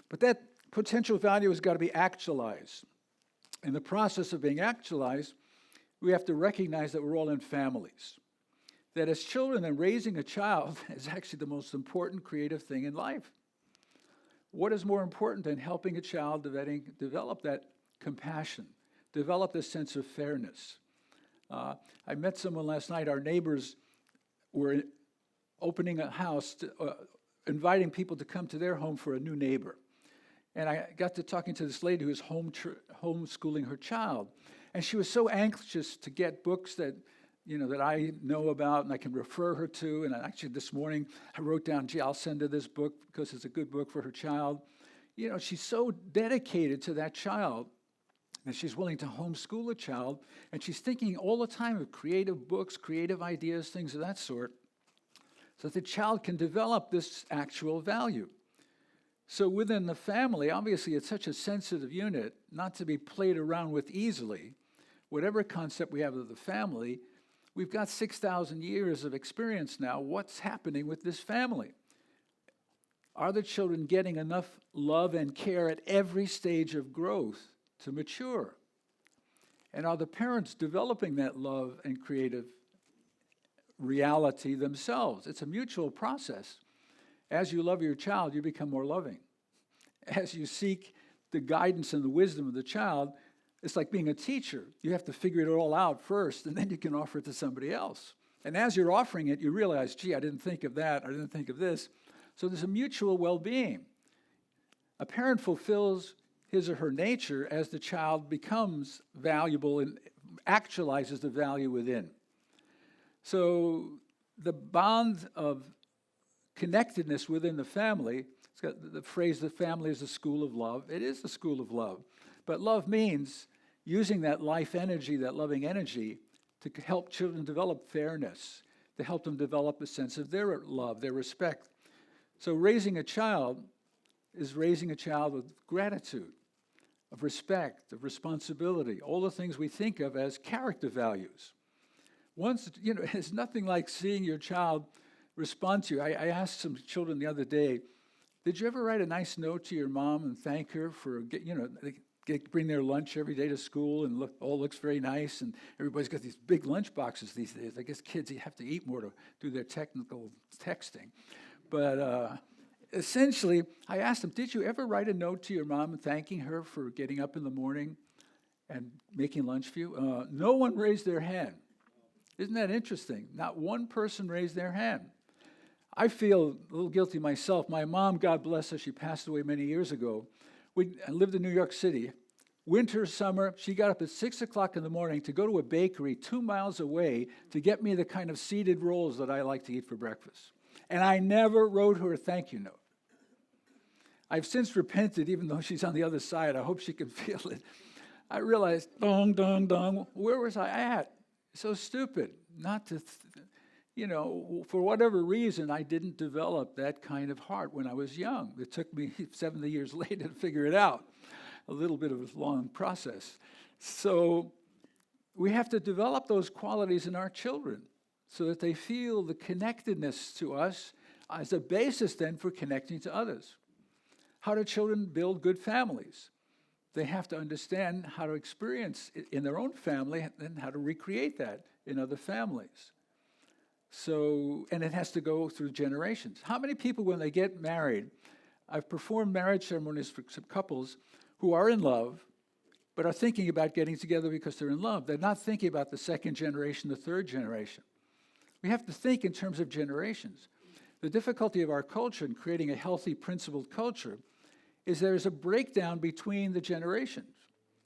But that potential value has got to be actualized. In the process of being actualized, we have to recognize that we're all in families. That as children and raising a child is actually the most important creative thing in life. What is more important than helping a child develop that compassion, develop this sense of fairness? I met someone last night. Our neighbors were opening a house, inviting people to come to their home for a new neighbor. And I got to talking to this lady who was homeschooling her child. And she was so anxious to get books that I know about and I can refer her to. And actually this morning I wrote down, gee, I'll send her this book because it's a good book for her child. She's so dedicated to that child that she's willing to homeschool a child. And she's thinking all the time of creative books, creative ideas, things of that sort, so that the child can develop this actual value. So within the family, obviously it's such a sensitive unit, not to be played around with easily. Whatever concept we have of the family, we've got 6,000 years of experience now. What's happening with this family? Are the children getting enough love and care at every stage of growth to mature? And are the parents developing that love and creative reality themselves? It's a mutual process. As you love your child, you become more loving. As you seek the guidance and the wisdom of the child, it's like being a teacher. You have to figure it all out first, and then you can offer it to somebody else. And as you're offering it, you realize, gee, I didn't think of that, I didn't think of this. So there's a mutual well-being. A parent fulfills his or her nature as the child becomes valuable and actualizes the value within. So the bond of connectedness within the family, it's got the phrase, the family is a school of love. It is the school of love. But love means using that life energy, that loving energy, to help children develop fairness, to help them develop a sense of their love, their respect. So raising a child is raising a child with gratitude, of respect, of responsibility, all the things we think of as character values. Once, it's nothing like seeing your child respond to you. I asked some children the other day, did you ever write a nice note to your mom and thank her for, they bring their lunch every day to school and all looks very nice, and everybody's got these big lunch boxes these days. I guess kids have to eat more to do their technical texting. But essentially, I asked them, did you ever write a note to your mom thanking her for getting up in the morning and making lunch for you? No one raised their hand. Isn't that interesting? Not one person raised their hand. I feel a little guilty myself. My mom, God bless her, she passed away many years ago. I lived in New York City. Winter, summer, she got up at 6 o'clock in the morning to go to a bakery 2 miles away to get me the kind of seeded rolls that I like to eat for breakfast. And I never wrote her a thank you note. I've since repented, even though she's on the other side. I hope she can feel it. I realized, dong, dong, dong, where was I at? So stupid. Not to, for whatever reason, I didn't develop that kind of heart when I was young. It took me 70 years later to figure it out. A little bit of a long process. So we have to develop those qualities in our children so that they feel the connectedness to us as a basis then for connecting to others. How do children build good families? They have to understand how to experience it in their own family and how to recreate that in other families. So, and it has to go through generations. How many people, when they get married, I've performed marriage ceremonies for some couples who are in love, but are thinking about getting together because they're in love. They're not thinking about the second generation, the third generation. We have to think in terms of generations. The difficulty of our culture in creating a healthy, principled culture is there's a breakdown between the generations.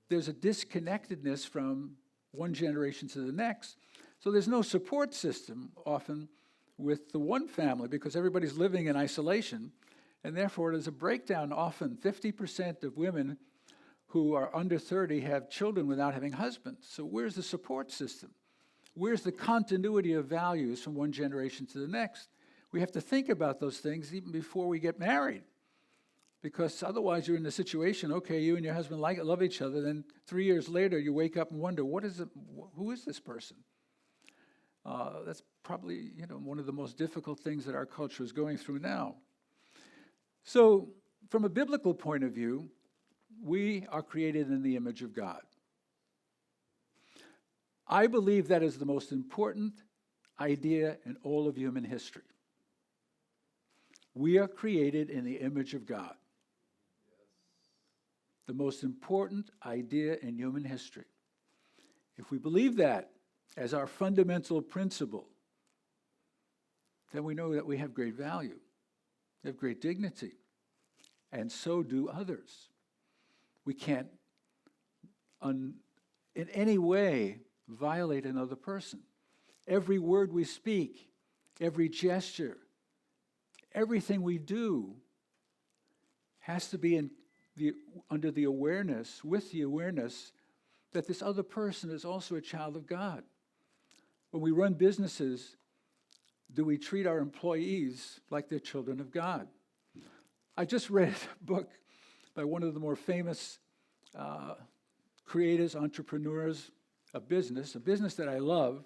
There's a disconnectedness from one generation to the next. So there's no support system often with the one family because everybody's living in isolation. And therefore, there's a breakdown often. 50% of women who are under 30 have children without having husbands. So where's the support system? Where's the continuity of values from one generation to the next? We have to think about those things even before we get married. Because otherwise you're in the situation, okay, you and your husband love each other, then 3 years later you wake up and wonder, who is this person? That's probably one of the most difficult things that our culture is going through now. So from a biblical point of view, we are created in the image of God. I believe that is the most important idea in all of human history. We are created in the image of God. The most important idea in human history. If we believe that as our fundamental principle, then we know that we have great value, we have great dignity, and so do others. We can't, in any way, violate another person. Every word we speak, every gesture, everything we do has to be under the awareness, with the awareness that this other person is also a child of God. When we run businesses, do we treat our employees like they're children of God? I just read a book by one of the more famous creators, entrepreneurs of business, a business that I love.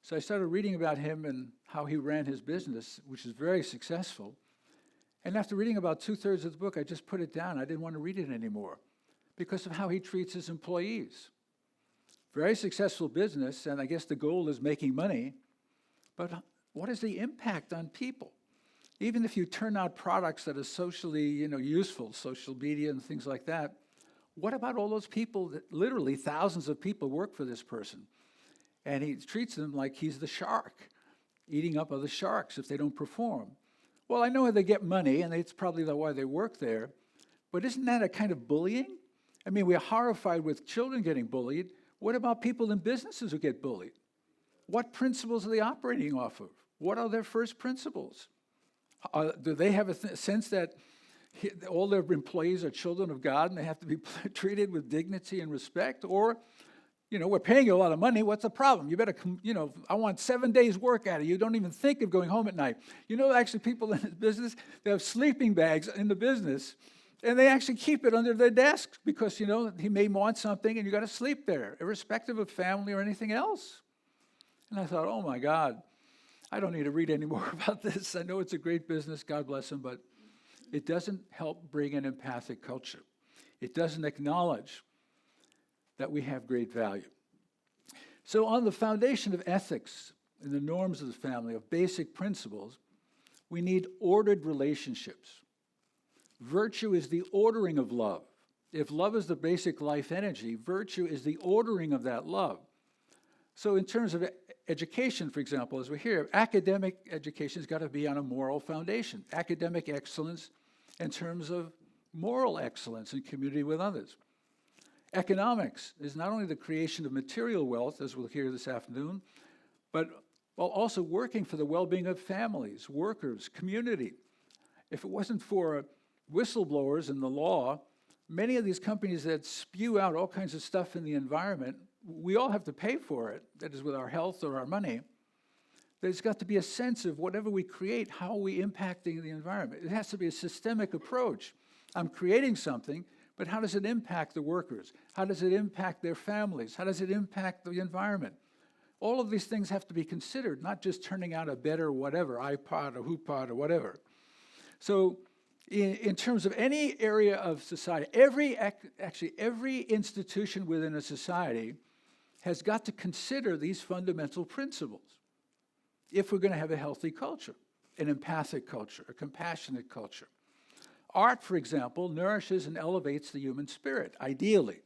So I started reading about him and how he ran his business, which is very successful. And after reading about 2/3 of the book, I just put it down. I didn't want to read it anymore because of how he treats his employees. Very successful business, and I guess the goal is making money, but what is the impact on people? Even if you turn out products that are socially, useful, social media and things like that, what about all those people that literally thousands of people work for this person? And he treats them like he's the shark, eating up other sharks if they don't perform. Well, I know how they get money, and it's probably why they work there, but isn't that a kind of bullying? I mean, we're horrified with children getting bullied. What about people in businesses who get bullied? What principles are they operating off of? What are their first principles? Do they have a sense that all their employees are children of God and they have to be treated with dignity and respect? Or, we're paying you a lot of money. What's the problem? You better, I want 7 days work out of you. Don't even think of going home at night. Actually, people in this business, they have sleeping bags in the business, and they actually keep it under their desk because, he may want something and you got to sleep there, irrespective of family or anything else. And I thought, oh my God, I don't need to read any more about this. I know it's a great business, God bless them, but it doesn't help bring an empathic culture. It doesn't acknowledge that we have great value. So on the foundation of ethics and the norms of the family, of basic principles, we need ordered relationships. Virtue is the ordering of love. If love is the basic life energy, virtue is the ordering of that love. So in terms of education, for example, as we hear, academic education has got to be on a moral foundation. Academic excellence in terms of moral excellence in community with others. Economics is not only the creation of material wealth, as we'll hear this afternoon, but while also working for the well-being of families, workers, community. If it wasn't for whistleblowers and the law, many of these companies that spew out all kinds of stuff in the environment, we all have to pay for it, that is with our health or our money. There's got to be a sense of whatever we create, how are we impacting the environment? It has to be a systemic approach. I'm creating something, but how does it impact the workers? How does it impact their families? How does it impact the environment? All of these things have to be considered, not just turning out a better whatever, iPod or HoopPod or whatever. So in terms of any area of society, every institution within a society has got to consider these fundamental principles if we're going to have a healthy culture, an empathic culture, a compassionate culture. Art, for example, nourishes and elevates the human spirit, ideally,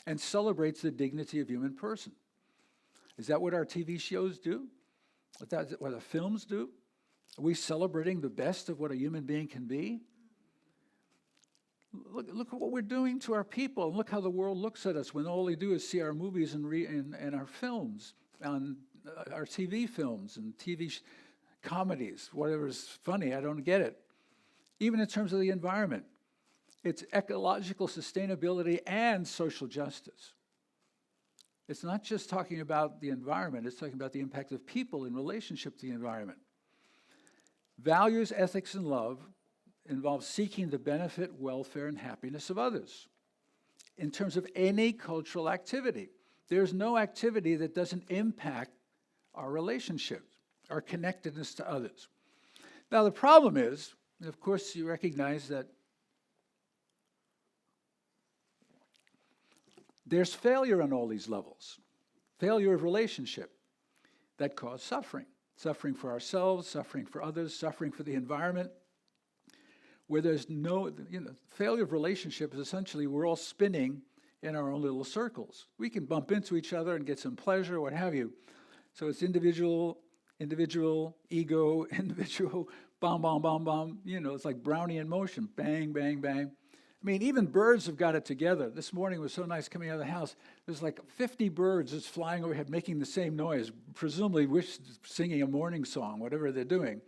and celebrates the dignity of human person. Is that what our TV shows do? What the films do? Are we celebrating the best of what a human being can be? Look at what we're doing to our people, and look how the world looks at us when all they do is see our movies and our films, on our TV films and comedies, whatever's funny, I don't get it. Even in terms of the environment, it's ecological sustainability and social justice. It's not just talking about the environment, it's talking about the impact of people in relationship to the environment. Values, ethics, and love involve seeking the benefit, welfare, and happiness of others. In terms of any cultural activity, there's no activity that doesn't impact our relationships, our connectedness to others. Now, the problem is, and of course, you recognize that there's failure on all these levels. Failure of relationship that cause suffering. Suffering for ourselves, suffering for others, suffering for the environment. Where there's no, failure of relationship is essentially we're all spinning in our own little circles. We can bump into each other and get some pleasure, what have you. So it's individual, ego, individual, bomb, bomb, bomb, bomb. It's like brownie in motion, bang, bang, bang. I mean, even birds have got it together. This morning was so nice coming out of the house. There's like 50 birds just flying overhead making the same noise, presumably singing a morning song, whatever they're doing.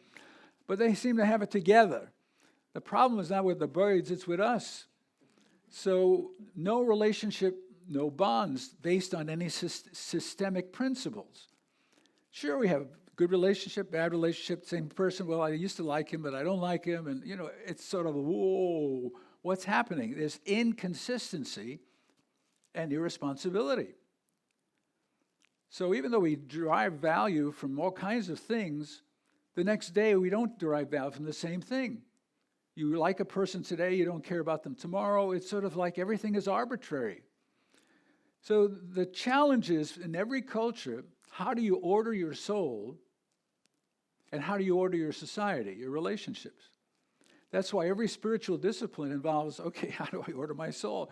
But they seem to have it together. The problem is not with the birds, it's with us. So no relationship, no bonds based on any systemic principles. Sure, we have good relationship, bad relationship, same person. Well, I used to like him, but I don't like him. And, it's sort of, whoa, what's happening? There's inconsistency and irresponsibility. So even though we derive value from all kinds of things, the next day we don't derive value from the same thing. You like a person today, you don't care about them tomorrow. It's sort of like everything is arbitrary. So the challenge is, in every culture, how do you order your soul and how do you order your society, your relationships? That's why every spiritual discipline involves, okay, how do I order my soul?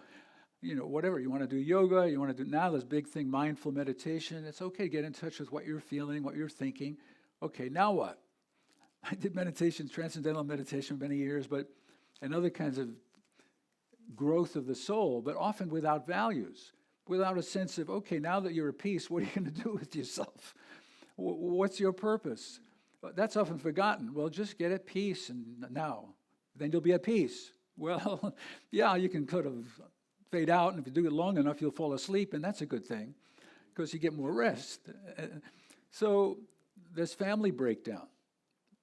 Whatever, you want to do yoga, you want to do now this big thing, mindful meditation. It's okay to get in touch with what you're feeling, what you're thinking. Okay, now what? I did meditation, transcendental meditation for many years, and other kinds of growth of the soul, but often without values, without a sense of, okay, now that you're at peace, what are you going to do with yourself? What's your purpose? That's often forgotten. Well, just get at peace and now. Then you'll be at peace. Well, yeah, you can kind of fade out, and if you do it long enough, you'll fall asleep, and that's a good thing because you get more rest. So there's family breakdown.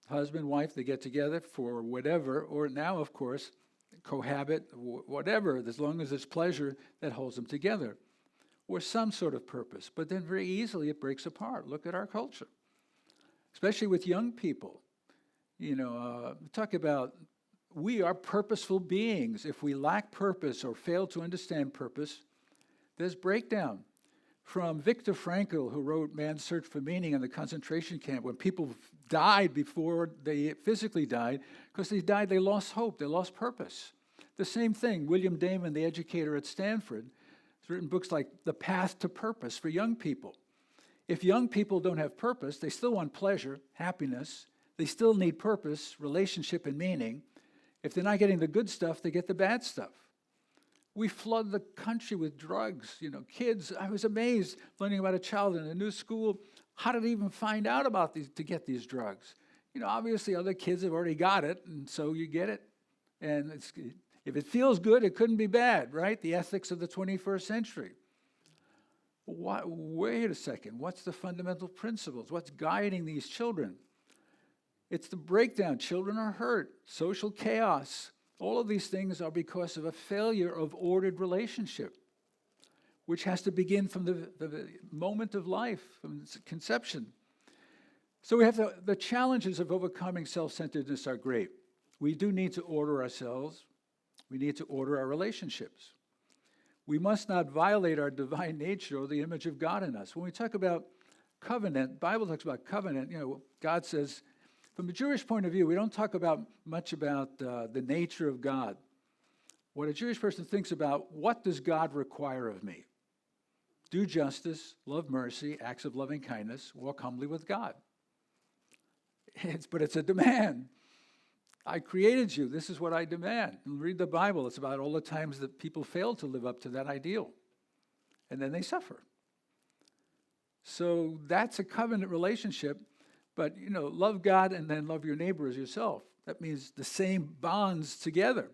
Husband, wife, they get together for whatever, or now, of course, cohabit, whatever, as long as there's pleasure that holds them together, or some sort of purpose. But then very easily it breaks apart. Look at our culture, especially with young people. Talk about we are purposeful beings. If we lack purpose or fail to understand purpose, there's breakdown. From Viktor Frankl, who wrote Man's Search for Meaning in the concentration camp, when people died before they physically died, because they died, they lost hope, they lost purpose. The same thing, William Damon, the educator at Stanford, has written books like The Path to Purpose for young people. If young people don't have purpose, they still want pleasure, happiness, they still need purpose, relationship, and meaning. If they're not getting the good stuff, they get the bad stuff. We flood the country with drugs. Kids, I was amazed learning about a child in a new school. How did he even find out about these to get these drugs? Obviously other kids have already got it, and so you get it. And if it feels good, it couldn't be bad, right? The ethics of the 21st century. Wait a second. What's the fundamental principles? What's guiding these children? It's the breakdown. Children are hurt. Social chaos. All of these things are because of a failure of ordered relationship, which has to begin from the moment of life, from conception. So we have the challenges of overcoming self-centeredness are great. We do need to order ourselves. We need to order our relationships. We must not violate our divine nature or the image of God in us. When we talk about covenant, the Bible talks about covenant, God says, from a Jewish point of view, we don't talk much about the nature of God. What a Jewish person thinks about, what does God require of me? Do justice, love mercy, acts of loving kindness, walk humbly with God. But it's a demand. I created you. This is what I demand. And read the Bible. It's about all the times that people fail to live up to that ideal. And then they suffer. So that's a covenant relationship. But, love God and then love your neighbor as yourself. That means the same bonds together.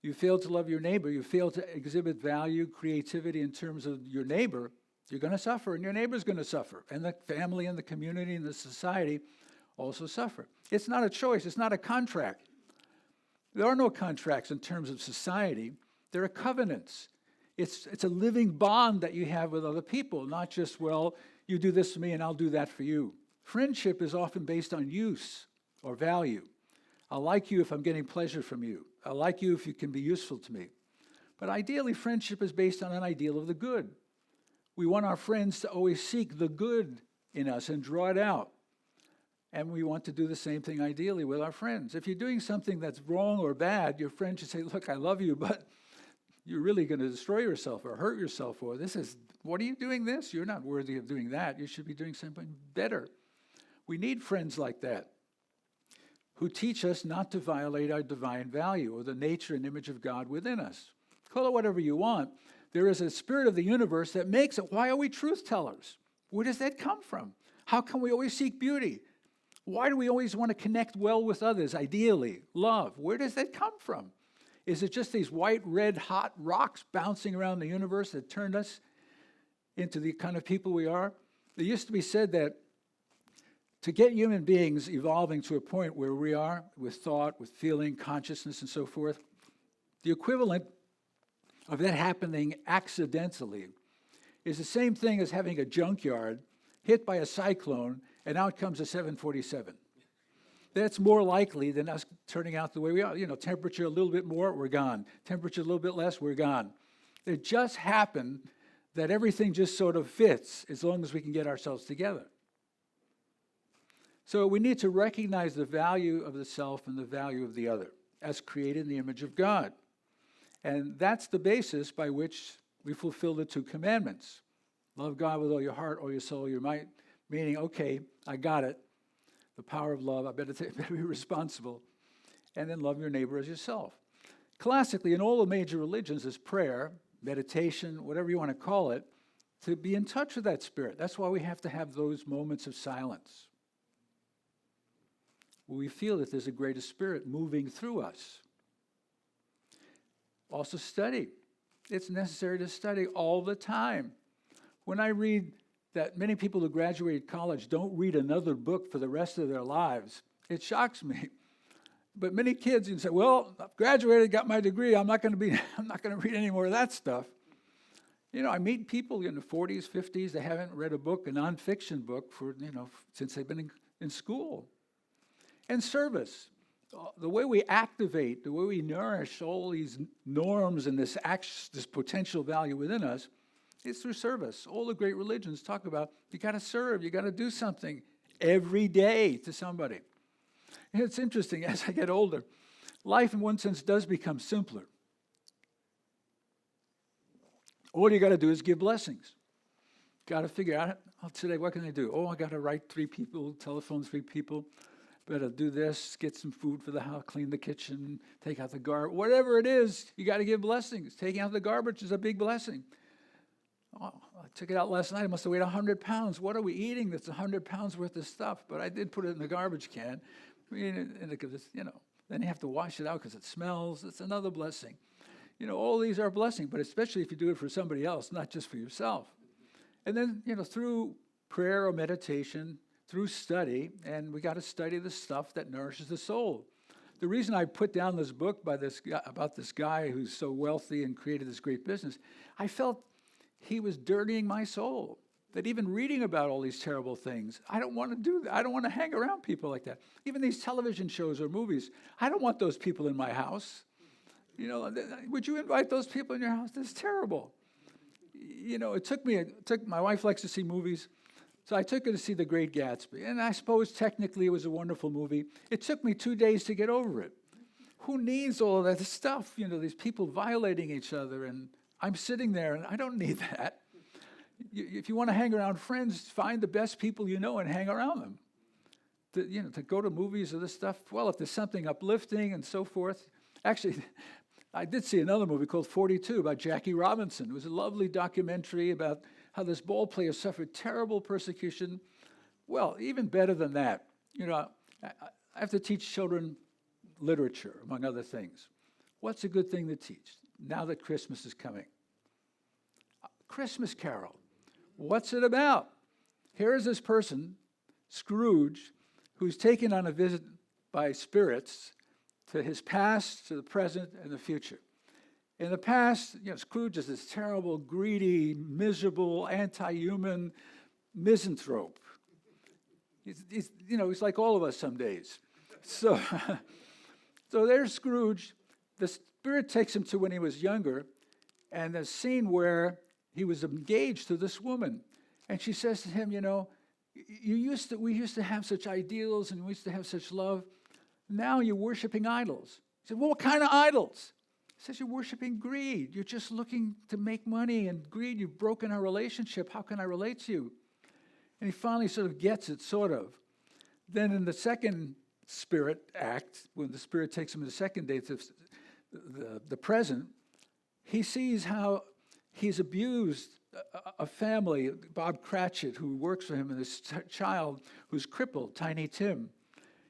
You fail to love your neighbor, you fail to exhibit value, creativity in terms of your neighbor, you're going to suffer, and your neighbor's going to suffer. And the family and the community and the society also suffer. It's not a choice. It's not a contract. There are no contracts in terms of society. There are covenants. It's a living bond that you have with other people, not just, well, you do this for me and I'll do that for you. Friendship is often based on use or value. I like you if I'm getting pleasure from you. I like you if you can be useful to me. But ideally, friendship is based on an ideal of the good. We want our friends to always seek the good in us and draw it out. And we want to do the same thing ideally with our friends. If you're doing something that's wrong or bad, your friend should say, look, I love you, but you're really going to destroy yourself or hurt yourself. Or what are you doing this? You're not worthy of doing that. You should be doing something better. We need friends like that who teach us not to violate our divine value or the nature and image of God within us. Call it whatever you want. There is a spirit of the universe that makes it. Why are we truth tellers? Where does that come from? How can we always seek beauty? Why do we always want to connect well with others, ideally? Love. Where does that come from? Is it just these white, red, hot rocks bouncing around the universe that turned us into the kind of people we are? It used to be said that to get human beings evolving to a point where we are, with thought, with feeling, consciousness, and so forth, the equivalent of that happening accidentally is the same thing as having a junkyard hit by a cyclone and out comes a 747. That's more likely than us turning out the way we are. Temperature a little bit more, we're gone. Temperature a little bit less, we're gone. It just happened that everything just sort of fits as long as we can get ourselves together. So we need to recognize the value of the self and the value of the other as created in the image of God. And that's the basis by which we fulfill the 2 commandments. Love God with all your heart, all your soul, your might. Meaning, okay, I got it. The power of love, I better be responsible. And then love your neighbor as yourself. Classically, in all the major religions, is prayer, meditation, whatever you want to call it, to be in touch with that spirit. That's why we have to have those moments of silence, where we feel that there's a greater spirit moving through us. Also study. It's necessary to study all the time. When I read that many people who graduated college don't read another book for the rest of their lives, it shocks me. But many kids can say, well, I've graduated, got my degree, I'm not going to read any more of that stuff. I meet people in the 40s, 50s, they haven't read a book, a nonfiction book, since they've been in school. And service. The way we activate, the way we nourish all these norms and this potential value within us is through service. All the great religions talk about you got to serve, you got to do something every day to somebody. And it's interesting, as I get older, life in one sense does become simpler. All you got to do is give blessings. Got to figure out, today what can I do? I got to write 3 people, telephone 3 people. Better do this, get some food for the house, clean the kitchen, take out the garbage. Whatever it is, you got to give blessings. Taking out the garbage is a big blessing. I took it out last night. I must have weighed 100 pounds. What are we eating that's 100 pounds worth of stuff? But I did put it in the garbage can. Then you have to wash it out because it smells. It's another blessing. All these are blessings, but especially if you do it for somebody else, not just for yourself. And then, through prayer or meditation, through study, and we got to study the stuff that nourishes the soul. The reason I put down this book about this guy who's so wealthy and created this great business, I felt he was dirtying my soul. That even reading about all these terrible things, I don't want to do that. I don't want to hang around people like that. Even these television shows or movies, I don't want those people in my house. Would you invite those people in your house? That's terrible. My wife likes to see movies. So I took her to see The Great Gatsby, and I suppose technically it was a wonderful movie. It took me 2 days to get over it. Who needs all of that stuff? These people violating each other, and I'm sitting there, and I don't need that. If you want to hang around friends, find the best people you know and hang around them. To go to movies or this stuff, well, if there's something uplifting and so forth. Actually, I did see another movie called 42 about Jackie Robinson. It was a lovely documentary about how this ball player suffered terrible persecution. Well, even better than that, I have to teach children literature, among other things. What's a good thing to teach now that Christmas is coming? Christmas Carol. What's it about? Here is this person, Scrooge, who's taken on a visit by spirits to his past, to the present, and the future. In the past, Scrooge is this terrible, greedy, miserable, anti-human misanthrope. He's like all of us some days. So, so there's Scrooge. The spirit takes him to when he was younger, and a scene where he was engaged to this woman. And she says to him, we used to have such ideals and we used to have such love. Now you're worshiping idols. He said, well, what kind of idols? He says, you're worshiping greed. You're just looking to make money and greed. You've broken our relationship. How can I relate to you? And he finally sort of gets it, sort of. Then in the second spirit act, when the spirit takes him to the second day, to the present, he sees how he's abused a family, Bob Cratchit, who works for him, and this child who's crippled, Tiny Tim.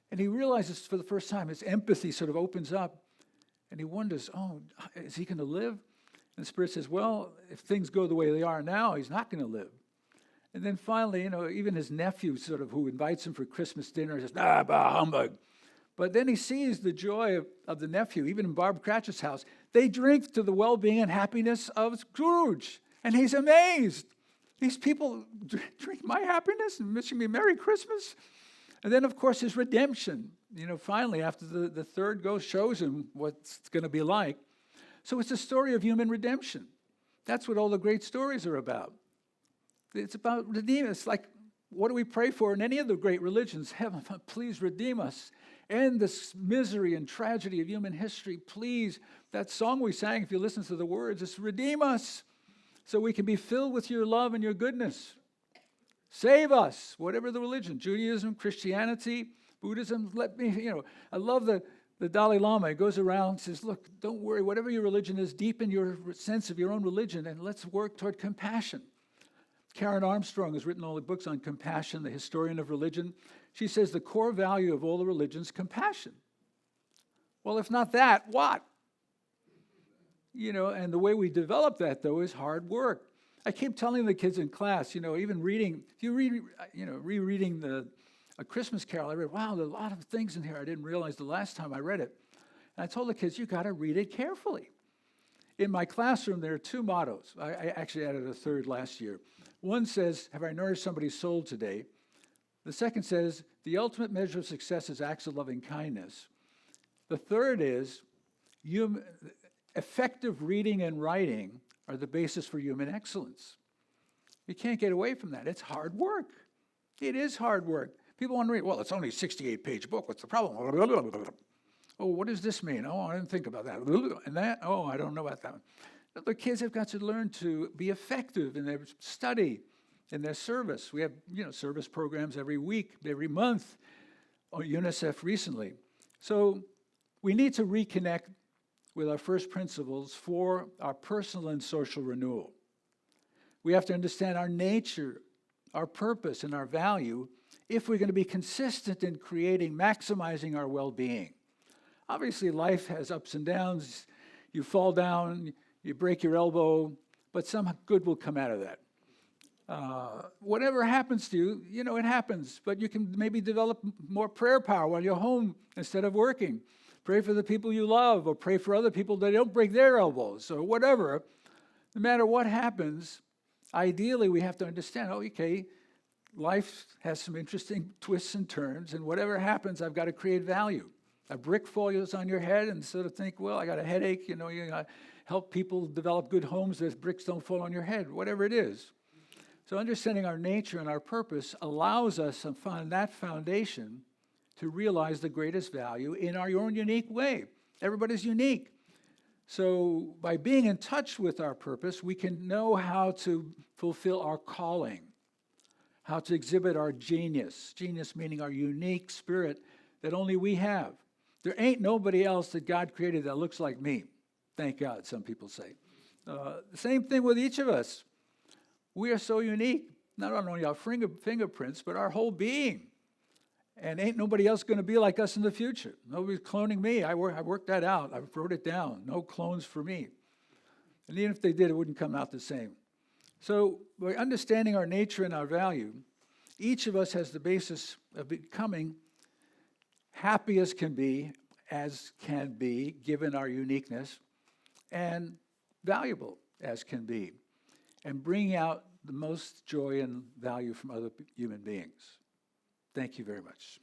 And he realizes for the first time, his empathy sort of opens up, and he wonders, oh, is he going to live? And the Spirit says, well, if things go the way they are now, he's not going to live. And then finally, even his nephew sort of, who invites him for Christmas dinner, says, bah, humbug. But then he sees the joy of the nephew, even in Bob Cratchit's house. They drink to the well-being and happiness of Scrooge. And he's amazed. These people drink my happiness and wishing me Merry Christmas. And then, of course, his redemption. Finally, after the third ghost shows him what it's going to be like. So it's a story of human redemption. That's what all the great stories are about. It's about redeeming. It's like, what do we pray for in any of the great religions? Heaven, please redeem us. End this misery and tragedy of human history, please. That song we sang, if you listen to the words, is redeem us, so we can be filled with your love and your goodness. Save us, whatever the religion, Judaism, Christianity, Buddhism, I love the Dalai Lama. He goes around and says, look, don't worry, whatever your religion is, deepen your sense of your own religion, and let's work toward compassion. Karen Armstrong has written all the books on compassion, the historian of religion. She says the core value of all the religions is compassion. Well, if not that, what? And the way we develop that, though, is hard work. I keep telling the kids in class, even reading, if you read, rereading A Christmas Carol, I read, wow, there are a lot of things in here I didn't realize the last time I read it. And I told the kids, you got to read it carefully. In my classroom, there are two mottos. I actually added a third last year. One says, have I nourished somebody's soul today? The second says, the ultimate measure of success is acts of loving kindness. The third is, effective reading and writing are the basis for human excellence. You can't get away from that. It's hard work. It is hard work. People want to read, well, it's only a 68-page book. What's the problem? Oh, what does this mean? Oh, I didn't think about that. And that? Oh, I don't know about that. The kids have got to learn to be effective in their study, in their service. We have, service programs every week, every month, or UNICEF recently. So we need to reconnect with our first principles for our personal and social renewal. We have to understand our nature, our purpose, and our value if we're going to be consistent in maximizing our well-being. Obviously, life has ups and downs. You fall down, you break your elbow, but some good will come out of that. Whatever happens to you, it happens, but you can maybe develop more prayer power while you're home instead of working. Pray for the people you love, or pray for other people that don't break their elbows, or whatever. No matter what happens, ideally we have to understand, okay, life has some interesting twists and turns, and whatever happens, I've got to create value. A brick falls on your head, and sort of think, well, I got a headache, you got to help people develop good homes that bricks don't fall on your head, whatever it is. So understanding our nature and our purpose allows us to find that foundation to realize the greatest value in our own unique way. Everybody's unique. So by being in touch with our purpose, we can know how to fulfill our calling, how to exhibit our genius meaning our unique spirit that only we have. There ain't nobody else that God created that looks like me. Thank God, some people say. The same thing with each of us. We are so unique, not only our fingerprints, but our whole being. And ain't nobody else going to be like us in the future. Nobody's cloning me. I worked that out. I wrote it down. No clones for me. And even if they did, it wouldn't come out the same. So by understanding our nature and our value, each of us has the basis of becoming happy as can be, given our uniqueness, and valuable as can be, and bringing out the most joy and value from other human beings. Thank you very much.